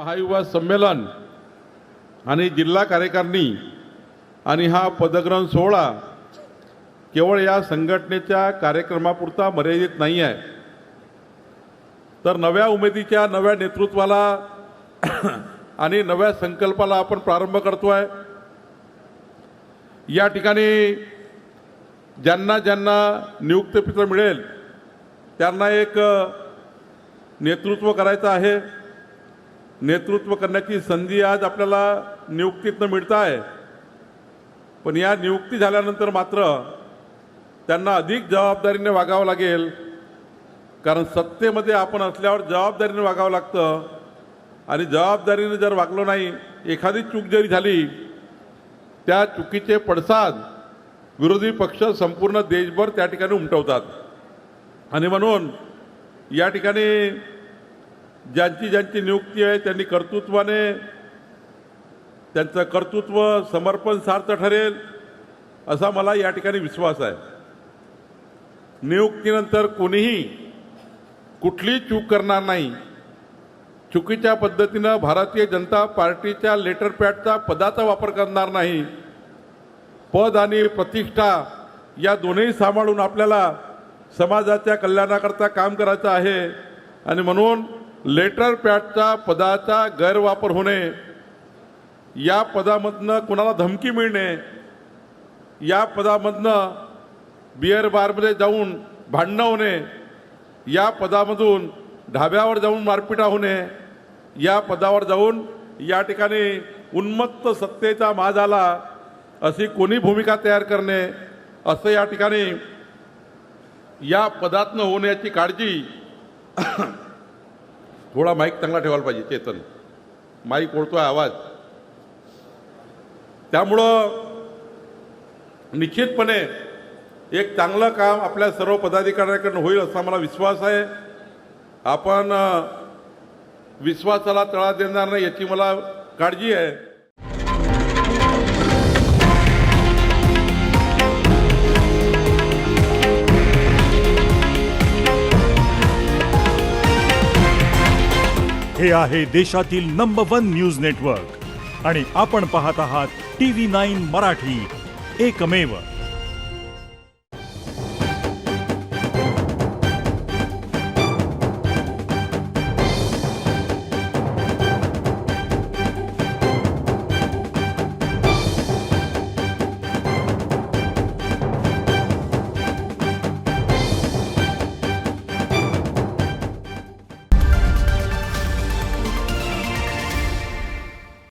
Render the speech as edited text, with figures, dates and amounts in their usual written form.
महायुवा संमेलन आणि जिल्हा कार्यकारिणी आणि हा पदग्रहण सोहळा केवळ या संघटनेच्या कार्यक्रमापुरता मर्यादित नाही आहे, तर नव्या उमेदीच्या नव्या नेतृत्वाला आणि नव्या संकल्पाला आपण प्रारंभ करतोय। या ठिकाणी ज्यांना ज्यांना नियुक्तीपत्र मिळेल त्यांना एक नेतृत्व करायचं आहे। नेतृत्व करण्याची संधी आज आपल्याला नियुक्तीतनं मिळत आहे, पण या नियुक्ती झाल्यानंतर मात्र त्यांना अधिक जबाबदारीने वागावं लागेल, कारण सत्तेमध्ये आपण असल्यावर जबाबदारीने वागावं लागतं आणि जबाबदारीने जर वागलो नाही, एखादी चूक जरी झाली त्या चुकीचे पडसाद विरोधी पक्ष संपूर्ण देशभर त्या ठिकाणी उमटवतात। आणि म्हणून या ठिकाणी ज्यांची ज्यांची नियुक्ती आहे त्यांनी कर्तृत्वाने त्यांचं कर्तृत्व समर्पण सार्थ ठरेल असा मला या ठिकाणी विश्वास आहे। नियुक्तीनंतर कोणीही कुठली चूक करणार नाही, चुकीच्या पद्धतीनं भारतीय जनता पार्टीच्या लेटर पॅडचा पदाचा वापर करणार नाही। पद आणि प्रतिष्ठा या दोन्ही सांभाळून आपल्याला समाजाच्या कल्याणाकरता काम करायचं आहे आणि म्हणून लेटर पॅडचा पदाचा गैरवापर होणे, या पदामधनं कोणाला धमकी मिळणे, या पदामधनं बिअर बारमध्ये जाऊन भांडणं होणे, या पदामधून ढाब्यावर जाऊन मारपिटा होणे, या पदावर जाऊन या ठिकाणी उन्मत्त सत्तेचा माज आला अशी कोणी भूमिका तयार करणे, असं या ठिकाणी या पदातनं होण्याची काळजी थोडा माईक चांगला ठेवायला पाहिजे। चेतन, माईक ओढतोय आवाज, त्यामुळं निश्चितपणे एक चांगलं काम आपल्या सर्व पदाधिकाऱ्यांकडून होईल असा मला विश्वास आहे। आपण विश्वासाला तडा देणार नाही याची मला काळजी आहे। हे आहे देशातील नंबर 1 न्यूज नेटवर्क आणि आपण पाहत आहात TV9 मराठी, एकमेव।